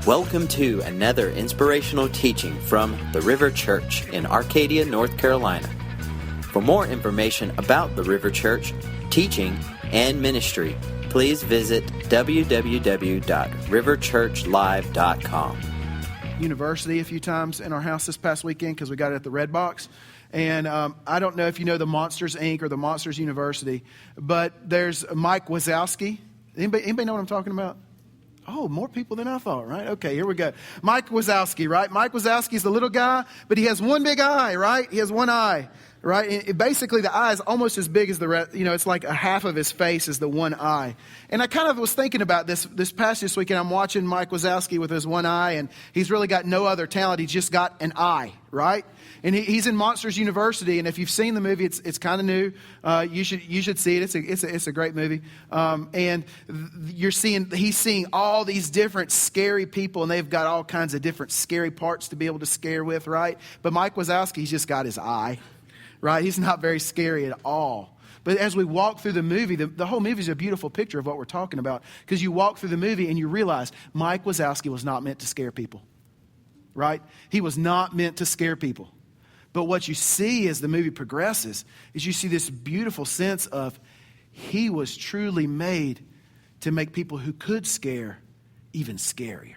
Welcome to another inspirational teaching from the River Church in Arcadia, North Carolina. For more information about the River Church, teaching, and ministry, please visit www.RiverChurchLive.com. University a few times in our house this past weekend because we got it at the Red Box. And I don't know if you know the Monsters, Inc. or the Monsters University, but there's Mike Wazowski. Anybody know what I'm talking about? Oh, more people than I thought, right? Okay, here we go. Mike Wazowski, right? Mike Wazowski's the little guy, but he has one big eye, right? He has one eye, right? And basically, the eye is almost as big as the rest. You know, it's like a half of his face is the one eye. And I kind of was thinking about this past weekend. I'm watching Mike Wazowski with his one eye, and he's really got no other talent. He's just got an eye, right? And he's in Monsters University, and if you've seen the movie, it's kind of new. You should see it. It's a great movie. And he's seeing all these different scary people, and they've got all kinds of different scary parts to be able to scare with, right? But Mike Wazowski, he's just got his eye, right? He's not very scary at all. But as we walk through the movie, the whole movie is a beautiful picture of what we're talking about, because you walk through the movie and you realize Mike Wazowski was not meant to scare people, right? He was not meant to scare people. But what you see as the movie progresses is you see this beautiful sense of he was truly made to make people who could scare even scarier.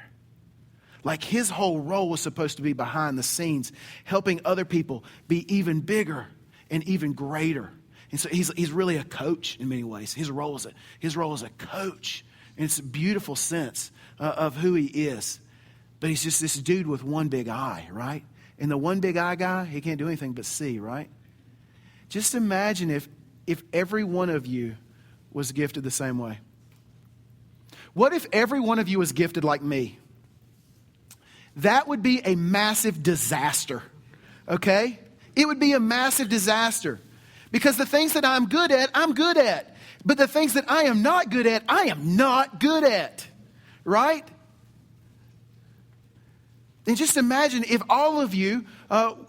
Like his whole role was supposed to be behind the scenes, helping other people be even bigger and even greater. And so he's really a coach in many ways. His role is a coach. And it's a beautiful sense of who he is. But he's just this dude with one big eye, right? And the one big eye guy, he can't do anything but see, right? Just imagine if every one of you was gifted the same way. What if every one of you was gifted like me? That would be a massive disaster, okay? It would be a massive disaster. Because the things that I'm good at, I'm good at. But the things that I am not good at, I am not good at, right? And just imagine if all of you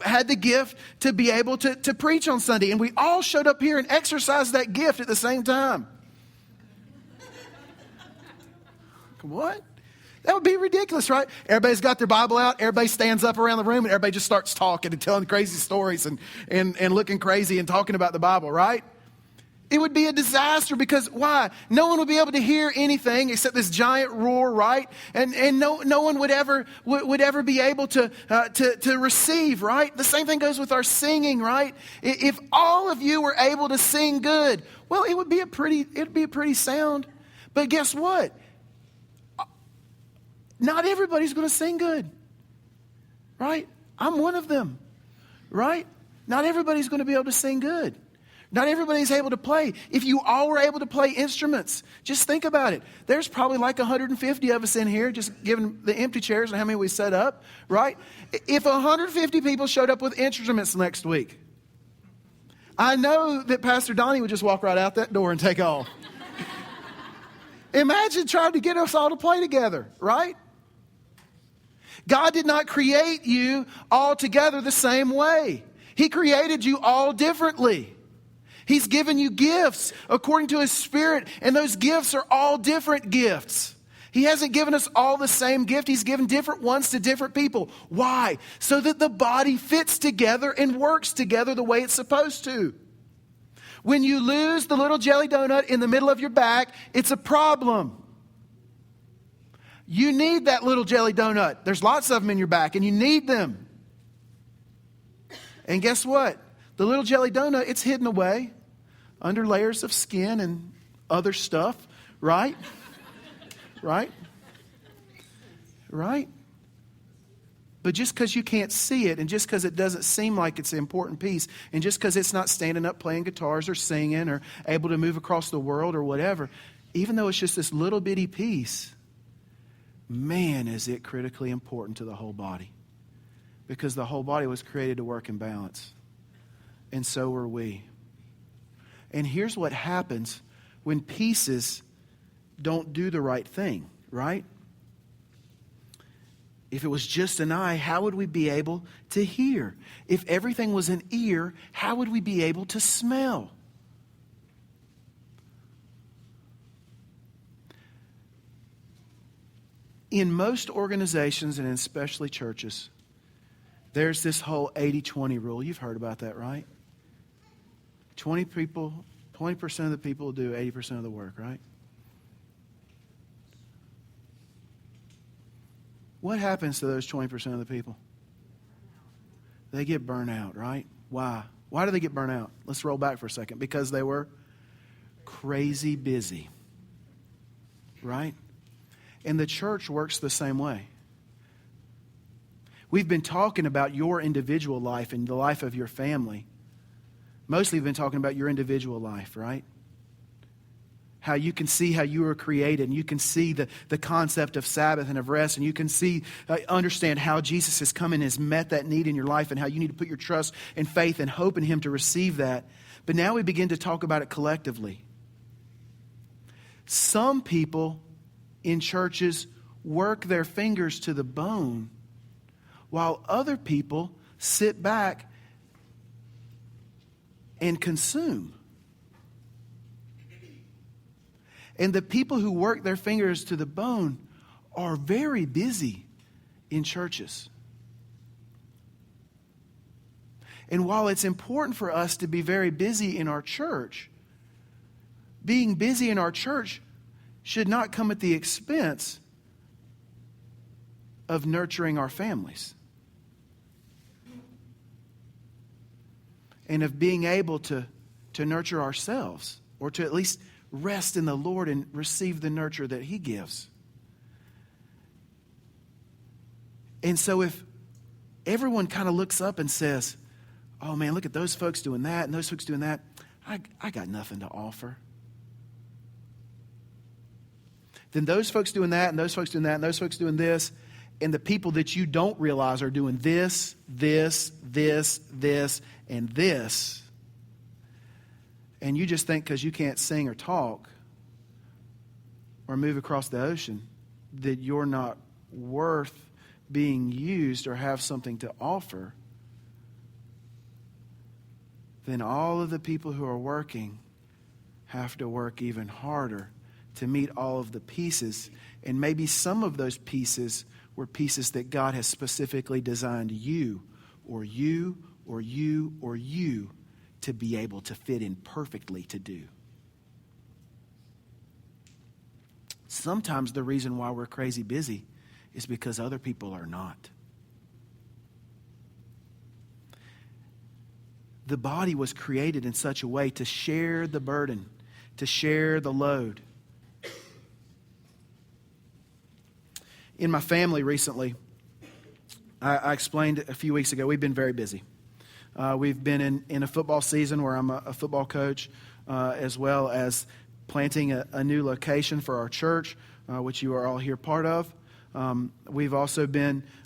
had the gift to be able to preach on Sunday, and we all showed up here and exercised that gift at the same time. What? That would be ridiculous, right? Everybody's got their Bible out. Everybody stands up around the room, and everybody just starts talking and telling crazy stories and looking crazy and talking about the Bible, right? It would be a disaster because why? No one would be able to hear anything except this giant roar, right? And no one would ever be able to receive, right? The same thing goes with our singing, right? If all of you were able to sing good, well, it'd be a pretty sound. But guess what? Not everybody's going to sing good, right? I'm one of them, right? Not everybody's going to be able to sing good. Not everybody's able to play. If you all were able to play instruments, just think about it. There's probably like 150 of us in here, just given the empty chairs and how many we set up, right? If 150 people showed up with instruments next week, I know that Pastor Donnie would just walk right out that door and take off. Imagine trying to get us all to play together, right? God did not create you all together the same way. He created you all differently. He's given you gifts according to His Spirit, and those gifts are all different gifts. He hasn't given us all the same gift. He's given different ones to different people. Why? So that the body fits together and works together the way it's supposed to. When you lose the little jelly donut in the middle of your back, it's a problem. You need that little jelly donut. There's lots of them in your back, and you need them. And guess what? The little jelly donut, it's hidden away under layers of skin and other stuff, right? Right? Right? But just because you can't see it, and just because it doesn't seem like it's an important piece, and just because it's not standing up playing guitars or singing or able to move across the world or whatever, even though it's just this little bitty piece, man, is it critically important to the whole body. Because the whole body was created to work in balance. And so are we. And here's what happens when pieces don't do the right thing, right? If it was just an eye, how would we be able to hear? If everything was an ear, how would we be able to smell? In most organizations, and especially churches, there's this whole 80-20 rule. You've heard about that, right? 20% of the people do 80% of the work, right? What happens to those 20% of the people? They get burnt out, right? Why? Why do they get burnt out? Let's roll back for a second. Because they were crazy busy, right? And the church works the same way. We've been talking about your individual life and the life of your family. Mostly we've been talking about your individual life, right? How you can see how you were created, and you can see the concept of Sabbath and of rest, and you can see, understand how Jesus has come and has met that need in your life, and how you need to put your trust and faith and hope in Him to receive that. But now we begin to talk about it collectively. Some people in churches work their fingers to the bone, while other people sit back and consume. And the people who work their fingers to the bone are very busy in churches. And while it's important for us to be very busy in our church, being busy in our church should not come at the expense of nurturing our families and of being able to nurture ourselves, or to at least rest in the Lord and receive the nurture that He gives. And so if everyone kind of looks up and says, oh man, look at those folks doing that and those folks doing that, I got nothing to offer. Then those folks doing that and those folks doing that and those folks doing this, and the people that you don't realize are doing this, and this. And you just think because you can't sing or talk or move across the ocean that you're not worth being used or have something to offer, then all of the people who are working have to work even harder to meet all of the pieces. And maybe some of those pieces were pieces that God has specifically designed you or you or you or you to be able to fit in perfectly to do. Sometimes the reason why we're crazy busy is because other people are not. The body was created in such a way to share the burden, to share the load. In my family recently, I explained a few weeks ago, we've been very busy. We've been in a football season where I'm a football coach, as well as planting a new location for our church, which you are all here part of. We've also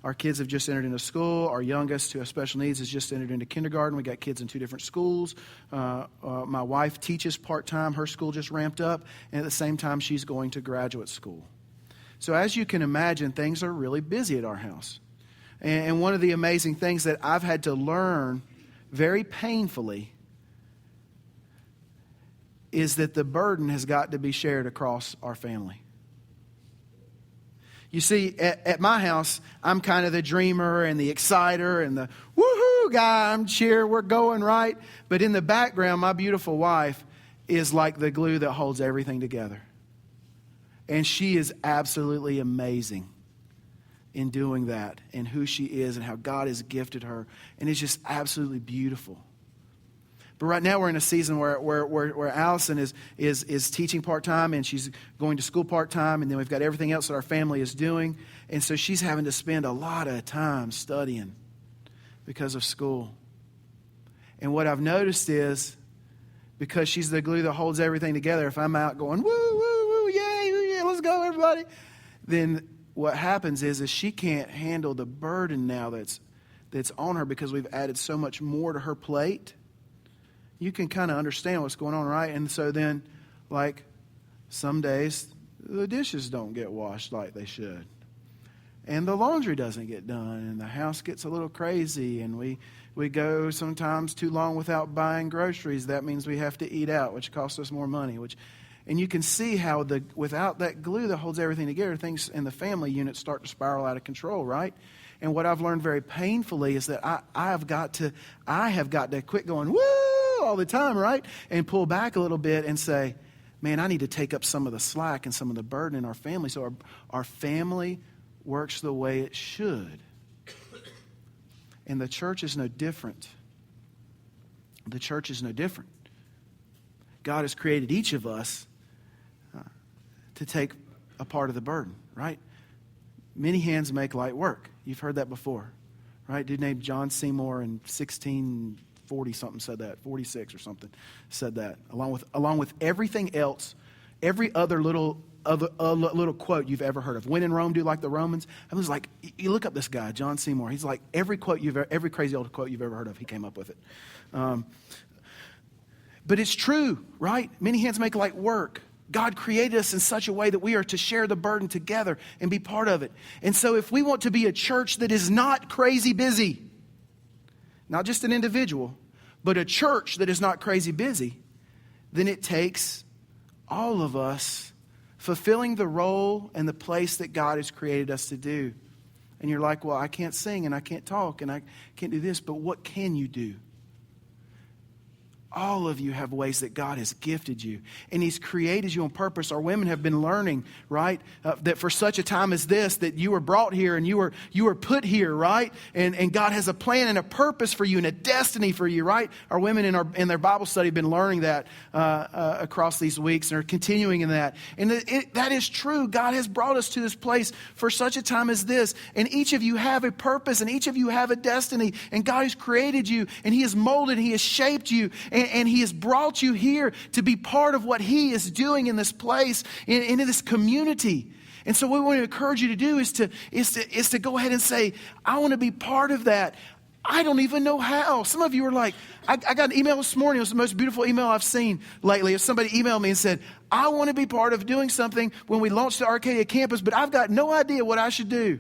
our kids have just entered into school. Our youngest, who has special needs, has just entered into kindergarten. We got kids in 2 different schools. My wife teaches part-time. Her school just ramped up. And at the same time, she's going to graduate school. So as you can imagine, things are really busy at our house. And one of the amazing things that I've had to learn very painfully is that the burden has got to be shared across our family. You see, at my house, I'm kind of the dreamer and the exciter and the woohoo guy. I'm cheer, we're going, right? But in the background, my beautiful wife is like the glue that holds everything together. And she is absolutely amazing in doing that, and who she is and how God has gifted her. And it's just absolutely beautiful. But right now we're in a season where Allison is teaching part-time, and she's going to school part-time, and then we've got everything else that our family is doing. And so she's having to spend a lot of time studying because of school. And what I've noticed is, because she's the glue that holds everything together, if I'm out going, woo, woo, woo, yay, yeah, let's go, everybody, then what happens is she can't handle the burden now that's on her, because we've added so much more to her plate. You can kind of understand what's going on, right? And so then, like, some days the dishes don't get washed like they should, and the laundry doesn't get done, and the house gets a little crazy, and we go sometimes too long without buying groceries. That means we have to eat out, which costs us more money. And you can see how without that glue that holds everything together, things in the family unit start to spiral out of control, right? And what I've learned very painfully is that I have got to quit going, woo, all the time, right? And pull back a little bit and say, man, I need to take up some of the slack and some of the burden in our family so our family works the way it should. And the church is no different. The church is no different. God has created each of us to take a part of the burden, right? Many hands make light work. You've heard that before, right? Dude named John Seymour in 1640-something said that, 46 or something said that. Along with everything else, every other little quote you've ever heard of. When in Rome, do like the Romans. I was like, you look up this guy, John Seymour. He's like every crazy old quote you've ever heard of, he came up with it. But it's true, right? Many hands make light work. God created us in such a way that we are to share the burden together and be part of it. And so if we want to be a church that is not crazy busy, not just an individual, but a church that is not crazy busy, then it takes all of us fulfilling the role and the place that God has created us to do. And you're like, well, I can't sing and I can't talk and I can't do this, but what can you do? All of you have ways that God has gifted you. And He's created you on purpose. Our women have been learning, right? That for such a time as this, that you were brought here and you were put here, right? And God has a plan and a purpose for you and a destiny for you, right? Our women in their Bible study have been learning that across these weeks and are continuing in that. And that is true. God has brought us to this place for such a time as this. And each of you have a purpose and each of you have a destiny. And God has created you and He has molded, He has shaped you. And He has brought you here to be part of what He is doing in this place, in this community. And so what we want to encourage you to do is to go ahead and say, I want to be part of that. I don't even know how. Some of you are like, I got an email this morning. It was the most beautiful email I've seen lately. Somebody emailed me and said, I want to be part of doing something when we launch the Arcadia campus, but I've got no idea what I should do.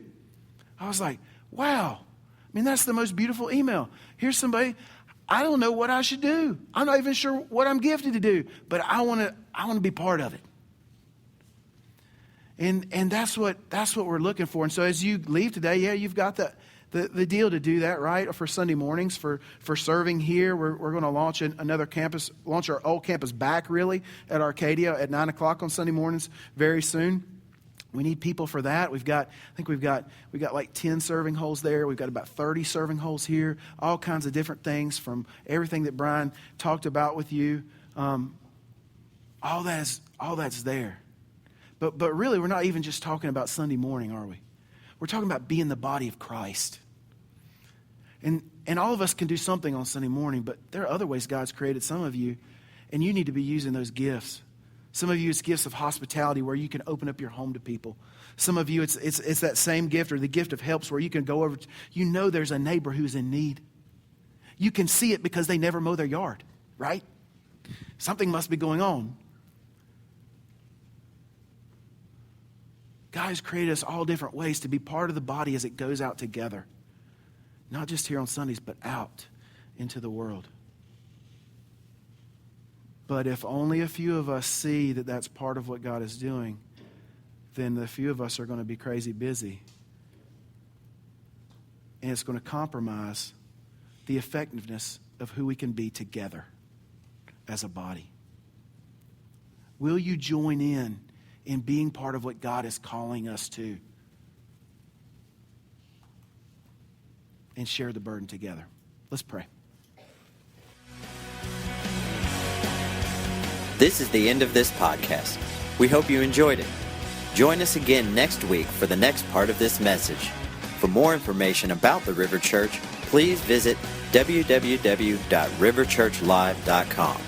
I was like, wow. I mean, that's the most beautiful email. Here's somebody, I don't know what I should do. I'm not even sure what I'm gifted to do, but I want to be part of it. And that's what we're looking for. And so as you leave today, yeah, you've got the deal to do that, right? For Sunday mornings, for serving here, we're going to launch another campus, launch our old campus back really at Arcadia at 9:00 on Sunday mornings very soon. We need people for that. We've got like 10 serving holes there. We've got about 30 serving holes here. All kinds of different things from everything that Brian talked about with you. All that's there. But really, we're not even just talking about Sunday morning, are we? We're talking about being the body of Christ. And all of us can do something on Sunday morning, but there are other ways God's created some of you, and you need to be using those gifts. Some of you, it's gifts of hospitality where you can open up your home to people. Some of you, it's that same gift or the gift of helps where you can go over. You know there's a neighbor who's in need. You can see it because they never mow their yard, right? Something must be going on. God has created us all different ways to be part of the body as it goes out together. Not just here on Sundays, but out into the world. But if only a few of us see that that's part of what God is doing, then the few of us are going to be crazy busy. And it's going to compromise the effectiveness of who we can be together as a body. Will you join in being part of what God is calling us to? And share the burden together. Let's pray. This is the end of this podcast. We hope you enjoyed it. Join us again next week for the next part of this message. For more information about the River Church, please visit www.riverchurchlive.com.